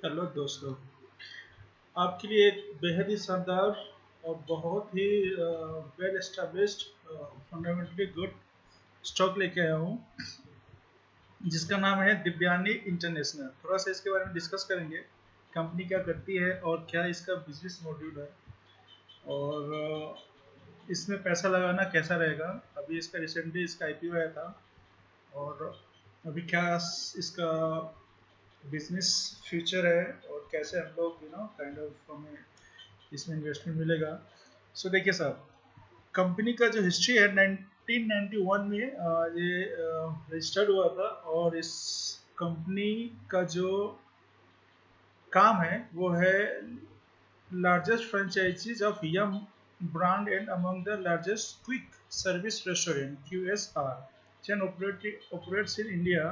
Hello दोस्तों, आपके लिए एक बेहद ही शानदार और बहुत ही well established fundamentally good stock लेके आया हूँ जिसका नाम है दिव्यानी इंटरनेशनल। थोड़ा सा इसके बारे में डिस्कस करेंगे, कंपनी क्या करती है और क्या इसका बिजनेस मॉड्यूल है और इसमें पैसा लगाना कैसा रहेगा। अभी इसका रिसेंटली इसका आईपीओ आया था और अभी क्या इसका बिजनेस फ्यूचर है और कैसे हम लोग काइंड ऑफ हमें इसमें इन्वेस्टमेंट मिलेगा। सो देखिए साहब, कंपनी का जो हिस्ट्री है 1991 में ये रजिस्टर्ड हुआ था और इस कंपनी का जो काम है वो है largest franchisees of Yum brand and among the largest quick service restaurant QSR chain operates in India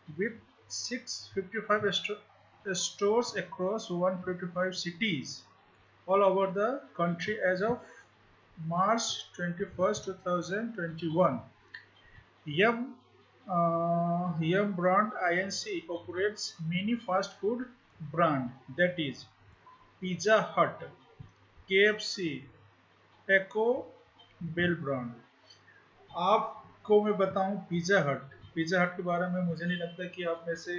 with 655 stores across 155 cities all over the country as of March 21st, 2021. Yum brand Inc. operates many fast food brand that is Pizza Hut, KFC, Taco Bell brand. आपको मैं बताऊं pizza हट के बारे में मुझे नहीं लगता कि आप में से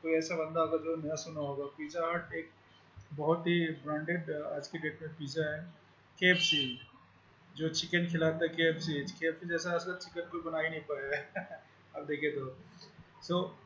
कोई ऐसा बंदा होगा जो नया सुना होगा। पिज़्ज़ा हट एक बहुत ही ब्रांडेड आज की डेट में पिज़्ज़ा है। केएफसी जो चिकन खिलाता है, केएफसी जैसा असला चिकन कोई बना ही नहीं पाया है अब देखे तो। So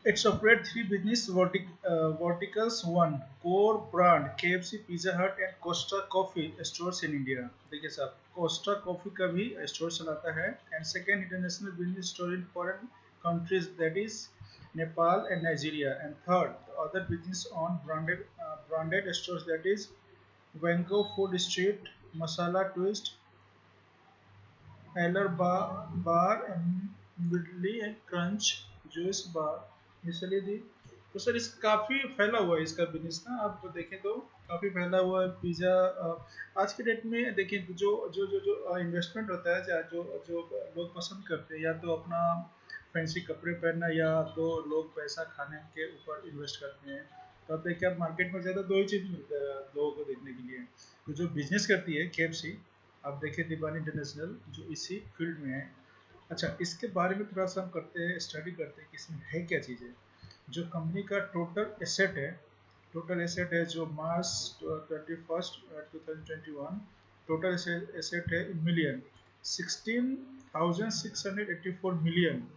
its operate three business verticals, one core brand KFC, Pizza Hut and Costa Coffee stores in India. देखिए साहब, कोस्टा कॉफी का भी स्टोर चलाता है। And second international business store in foreign countries that is Nepal and Nigeria. And third other business on branded stores that is Wango Food Street, Masala Twist, Eller Bar, Midley Crunch, Juice Bar, इसलिए दी। तो sir इस काफ़ी फैला हुआ है इसका business ना, आप देखें तो काफ़ी फैला हुआ है। पिज़्ज़ा आज के डेट में देखें तो जो इन्वेस्टमेंट होता है, जो जो लोग पसंद करते हैं, या तो अपना फैंसी कपड़े पहनना या तो लोग पैसा खाने के ऊपर इन्वेस्ट करते हैं। तो अब देखिए, आप मार्केट में ज़्यादा दो ही चीज़ मिलता है लोगों को देखने के लिए। तो जो बिजनेस करती है केएफसी, आप देखिए दीवान इंटरनेशनल जो इसी फील्ड में है। अच्छा, इसके बारे में थोड़ा सा हम करते हैं, स्टडी करते हैं कि इसमें है क्या चीज़ें। जो कंपनी का टोटल एसेट है जो मार्च 21 2021, टोटल एसेट है मिलियन 16,684 मिलियन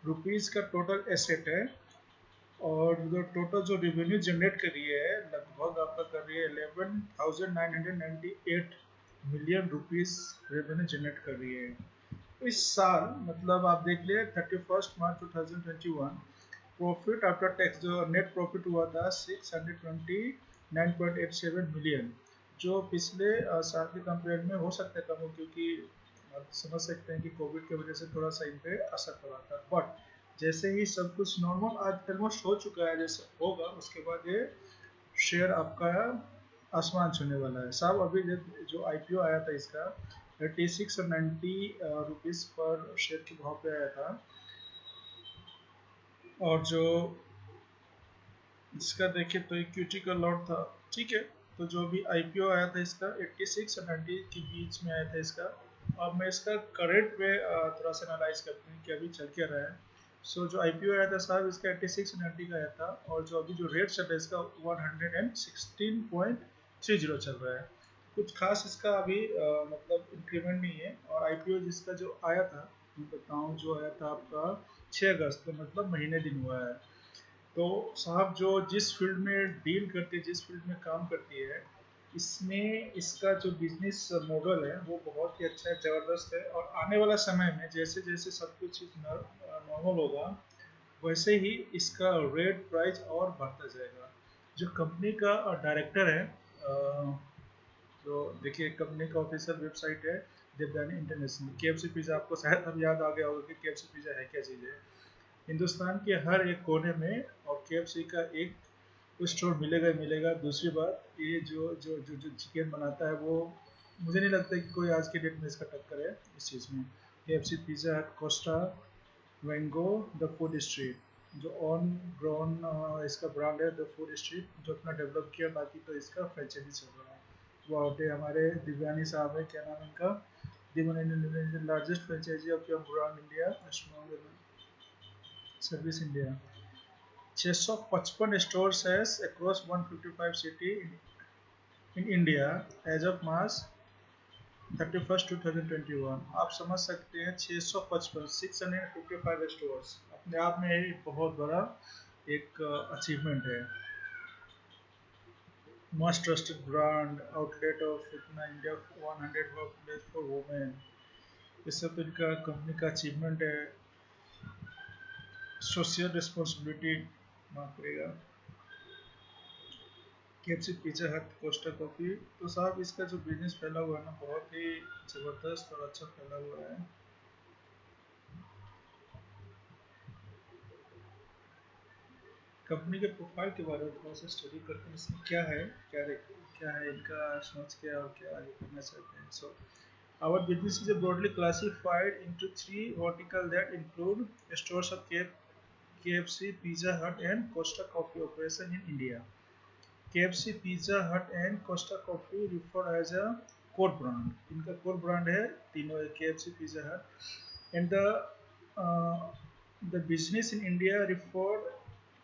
रुपीज़ का टोटल एसेट है। और जो टोटल जो रेवेन्यू जनरेट कर रही है लगभग आपका कर रही है 11,998 मिलियन रुपीज़ रेवेन्यू जनरेट कर रही है। तो इस साल मतलब आप देख लिए 31 मार्च 2021, प्रॉफिट आफ्टर टैक्स जो नेट प्रॉफिट हुआ था 629.87 मिलियन, जो पिछले साल के कंपेयर में हो सकता है कम हो, क्योंकि आप समझ सकते हैं कि कोविड की वजह से थोड़ा सा इन पे असर पड़ा था। बट जैसे ही सब कुछ नॉर्मल आज ऑलमोस्ट हो चुका है, जैसे होगा उसके बाद ये शेयर आपका आसमान छूने वाला है साहब। अभी जो आईपीओ आया था इसका 86 और 90 रुपीज़ पर शेयर के भाव पे आया था। और जो इसका देखें तो इक्विटी का लॉट था, ठीक है। तो जो भी आईपीओ आया था इसका 86 और 90 के बीच में आया था इसका। अब मैं इसका करेंट पे थोड़ा सा एनालाइज करते हैं कि अभी चल क्या रहा है। सो जो आईपीओ आया था साहब इसका 86 और 90 का आया था, और जो अभी जो रेट चल रहा है इसका 116.30 चल रहा है। कुछ खास इसका अभी मतलब इंक्रीमेंट नहीं है। और आईपीओ जिसका जो आया था, मैं बताऊँ, जो आया था आपका 6 अगस्त, तो मतलब महीने दिन हुआ है। तो साहब जो जिस फील्ड में डील करती है, जिस फील्ड में काम करती है, इसमें इसका जो बिजनेस मॉडल है वो बहुत ही अच्छा है, ज़बरदस्त है। और आने वाला समय में जैसे जैसे सब कुछ नॉर्मल होगा, वैसे ही इसका रेट प्राइस और बढ़ता जाएगा। जो कंपनी का डायरेक्टर है, तो देखिए कंपनी का ऑफिशियल वेबसाइट है देवयानी इंटरनेशनल। केएफसी पिज़्ज़ा, आपको शायद अब याद आ गया होगा कि केएफसी पिज़्ज़ा है क्या चीज़ है। हिंदुस्तान के हर एक कोने में और केएफसी का एक स्टोर मिलेगा ही मिलेगा। दूसरी बात, ये जो जो जो जो चिकन बनाता है वो मुझे नहीं लगता कि कोई आज के डेट में इसका टक्कर है इस चीज़ में। केएफसी, पिज़्ज़ा हट, Costa, Wego, the food street, जो ऑन ग्रोन इसका ब्रांड है द फूड स्ट्रीट, जो अपना डेवलप किया, बाकी तो इसका फ्रेंचाइजी चल रहा है। वो आउटे हमारे दिव्यानी साहब है, क्या नाम है इनका, the largest franchisee of your brand India, service India. 655 stores has across 155 city in India as of March 31st 2021। आप समझ सकते हैं 655 655 स्टोर्स अपने आप में एक बहुत बड़ा एक अचीवमेंट है। Most trusted brand outlet of इतना India 100 work place for women, ये सब तो इनका कंपनी का अचीवमेंट है। सोशल रिस्पॉन्सिबिलिटी माफ करेगा। केएफसी, पिज्जा हट, कोस्टा कॉफी, तो साहब इसका जो बिजनेस फैला हुआ है ना, बहुत ही जबरदस्त और अच्छा फैला हुआ है। कंपनी के प्रोफाइल के बारे में थोड़ा सा स्टडी करते हैं, इसमें क्या है, क्या है इनका सोच, क्या और क्या आगे करना चाहते हैं। सो our business is broadly classified into three verticals that include stores of KFC, Pizza Hut, and Costa Coffee operation in India. KFC, Pizza Hut, and Costa Coffee refer as a core brand. इनका core brand है तीनों, KFC, Pizza Hut, and uh, the business in India referred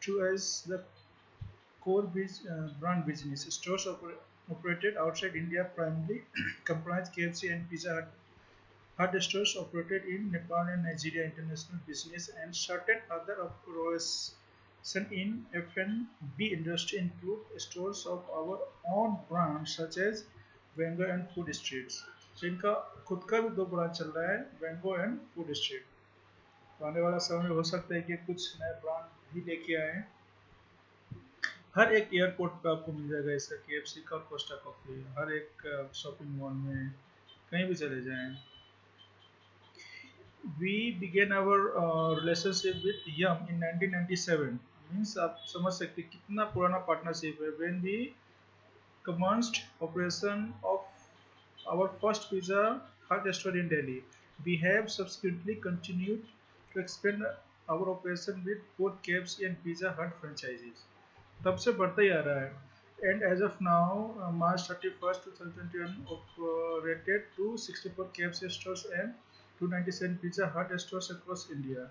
to as the brand business. Stores operated outside India primarily comprise KFC and Pizza Hut. Hut stores operated in Nepal and Nigeria international business, and certain other operations in F&B industry include stores of our own brands such as Vengo and Food Streets. So इनका खुद का भी दो brand चल रहा है, Vengo and Food Street। तो आने वाला समय में हो सकता है कि कुछ नए ब्रांड भी लेके आए। हर एक एयरपोर्ट पे आपको मिल जाएगा इसका KFC का कोस्टा कॉफी, हर एक शॉपिंग मॉल में, कहीं भी चले जाएं। We began our relationship with Yum in 1997। Means आप समझ सकते हैं कितना पुराना पार्टनरशिप है। When we commenced operation of our first Pizza Hut store in Delhi, we have subsequently continued to expand our operation with both KFC and Pizza Hut franchises। तब से बढ़ता ही आ रहा है। And as of now, March 31st, 2021, operated 264 KFC stores and 297 Pizza Hut stores across India.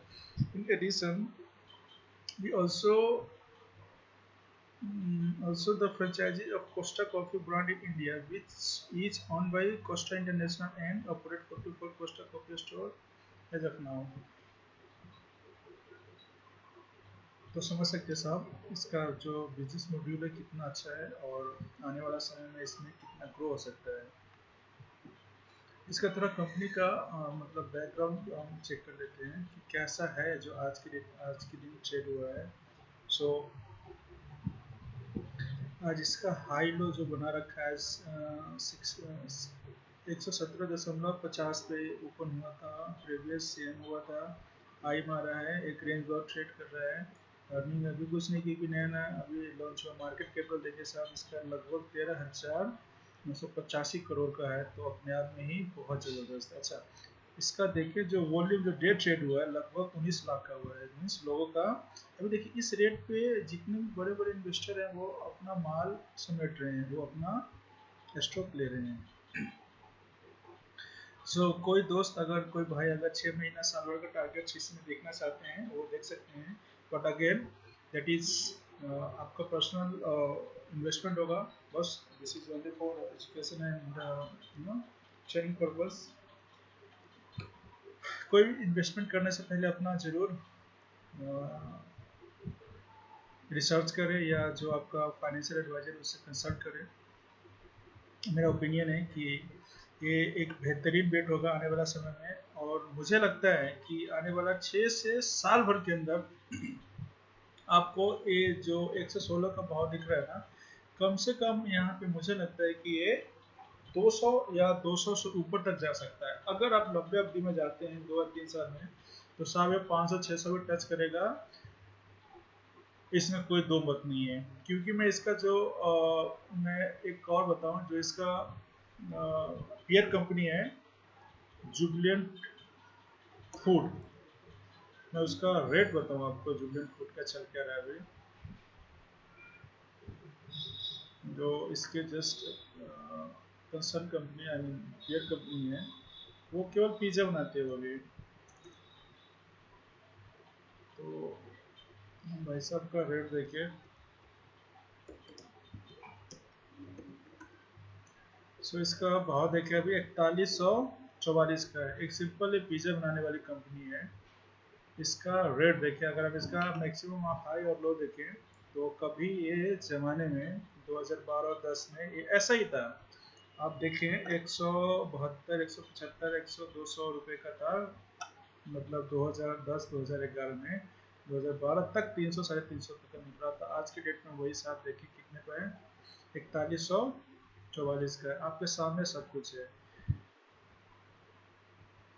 In addition, we also the franchisee of Costa Coffee brand in India, which is owned by Costa International and operate 44 Costa Coffee store as of now। तो समझ सकते हैं साहब इसका जो business module है कितना अच्छा है, और आने वाला समय में इसमें कितना ग्रो हो सकता है। इसका थोड़ा कंपनी का मतलब बैकग्राउंड हम चेक कर लेते हैं कि कैसा है जो आज के दिन ट्रेड हुआ है। सो आज इसका हाई लो जो बना रखा है 117.50 पे ओपन हुआ था, प्रीवियस सेम हुआ था, हाई मारा है, एक रेंज बहुत ट्रेड कर रहा है। अर्निंग अभी कुछ नहीं, क्योंकि नया अभी लॉन्च हुआ। मार्केट कैपिटल देखिए साहब इसका लगभग 13,985 करोड़ का है, तो अपने आप में ही बहुत ज़बरदस्त। अच्छा, इसका देखिए जो वॉल्यूम जो डे ट्रेड हुआ है लगभग 19 लाख का हुआ है, मीन्स लोगों का। अभी देखिए इस रेट पे जितने बड़े बड़े इन्वेस्टर हैं वो अपना माल समेट रहे हैं, वो अपना स्टॉक ले रहे हैं। कोई दोस्त अगर कोई भाई अगर 6 महीना साल भर का टारगेट इसमें देखना चाहते हैं वो देख सकते हैं, बट अगेन दैट इज आपका पर्सनल इन्वेस्टमेंट होगा बस। This is only for education and training purpose. कोई भी इन्वेस्टमेंट करने से पहले अपना ज़रूर रिसर्च करें, या जो आपका फाइनेंशियल एडवाइजर उससे कंसल्ट करें। मेरा ओपिनियन है कि ये एक बेहतरीन बेट होगा आने वाला समय में, और मुझे लगता है कि आने वाला 6 से साल भर के अंदर आपको ये जो 116 का भाव दिख रहा है ना, कम से कम यहाँ पे मुझे लगता है कि ये 200 या 200 से ऊपर तक जा सकता है। अगर आप लंबे अवधि में जाते हैं 2 या 3 साल में, तो साहब ये 500-600 भी टच करेगा, इसमें कोई दो मत नहीं है। क्योंकि मैं इसका जो मैं एक और बताऊं, जो इसका पीयर कंपनी है जुबिलेंट फूड, मैं उसका रेट बताऊँ आपको, जुबलेंट फूड का चल क्या रहा है अभी। जो इसके just concern company, I mean beer company है, वो केवल पिज़्ज़ा बनाते हैं वो भी। तो हम भाई साहब का रेट देखिए। सो इसका भाव देखिए अभी 4144 का है। एक सिंपल पिज़्ज़ा बनाने वाली कंपनी है। इसका रेट देखिए, अगर आप इसका मैक्सिमम आप हाई और लो देखें तो कभी ये ज़माने में 2012 और 10 में ये ऐसा ही था। आप देखें 172, 175, 100, 200 रुपये का था, मतलब 2010 2011 में। 2012 तक 300 साढ़े 300 तक मिल रहा था। आज के डेट में वही साथ देखिए कितने का है, 4144 का है। आपके सामने सब कुछ है।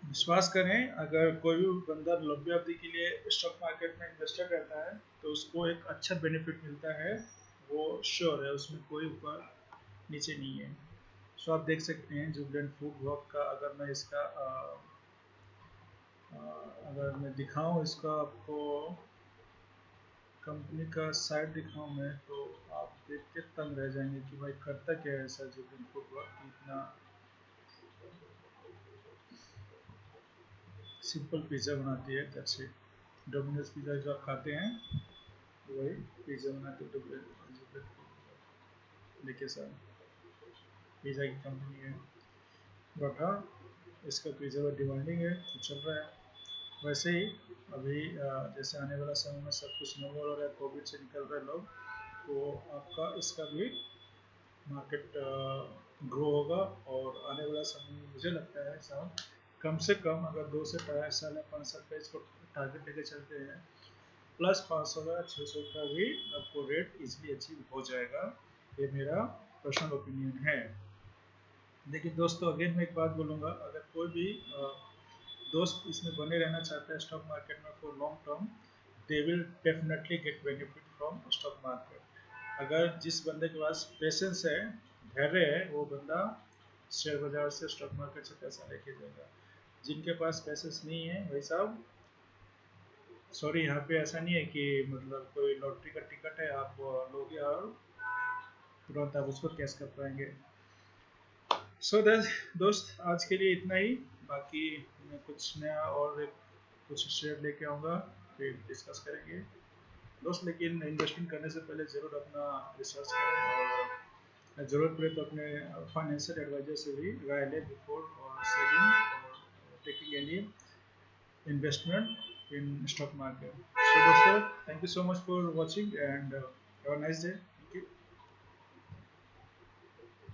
विश्वास करें, अगर कोई भी बंदा लंबी अवधि के लिए स्टॉक मार्केट में इन्वेस्टर रहता है तो उसको एक अच्छा बेनिफिट मिलता है, वो श्योर है, उसमें कोई ऊपर नीचे नहीं है। सो आप देख सकते हैं जुबलेंट फूड वर्क का। अगर मैं इसका अगर मैं दिखाऊं इसका आपको, कंपनी का साइट दिखाऊं मैं, तो आप देख के तंग रह जाएंगे कि भाई करता क्या है ऐसा जुबलेंट फूड वर्क, इतना सिंपल पिज़्ज़ा बनाती है। That's it. डोमिनोज पिज़्ज़ा जो आप खाते हैं वही पिज़्ज़ा बनाते हैं डुप्लेट। देखिए सर, पिज़्ज़ा की कंपनी है, बट हाँ इसका पिज़्ज़ा का डिमांडिंग है तो चल रहा है। वैसे ही अभी जैसे आने वाला समय में सब कुछ नॉर्मल हो रहा है, कोविड से निकल रहे लोग, तो आपका इसका भी मार्केट ग्रो होगा। और आने वाला समय में मुझे लगता है साहब, कम से कम अगर 2 से 4 साल या 5 साल का इसको टारगेट लेके चलते हैं, प्लस 500 का 600 का भी आपको रेट इजीली अचीव हो जाएगा। ये मेरा पर्सनल ओपिनियन है। देखिए दोस्तों, अगेन मैं एक बात बोलूँगा, अगर कोई भी दोस्त इसमें बने रहना चाहता है स्टॉक मार्केट में for long term, they will definitely get benefit from stock market. अगर जिस बंदे के पास पेशेंस है, धैर्य है, वो बंदा शेयर बाजार से, स्टॉक मार्केट से पैसा लेके जाएगा। जिनके पास पेशेंस नहीं है भाई साहब, सॉरी, यहाँ पे ऐसा नहीं है कि मतलब कोई लॉटरी का टिकट है आप लोगे और तुरंत आप उसको कैश कर पाएंगे। सो दोस्त, आज के लिए इतना ही। बाकी मैं कुछ नया और कुछ शेयर लेके आऊँगा, फिर डिस्कस करेंगे दोस्त। लेकिन इन्वेस्टमेंट करने से पहले ज़रूर अपना रिसर्च करें, और ज़रूरत पड़े तो अपने फाइनेंशियल एडवाइजर से भी राय लें बिफोर सेलिंग और taking any investment in stock market. So, Dosto, thank you so much for watching and have a nice day.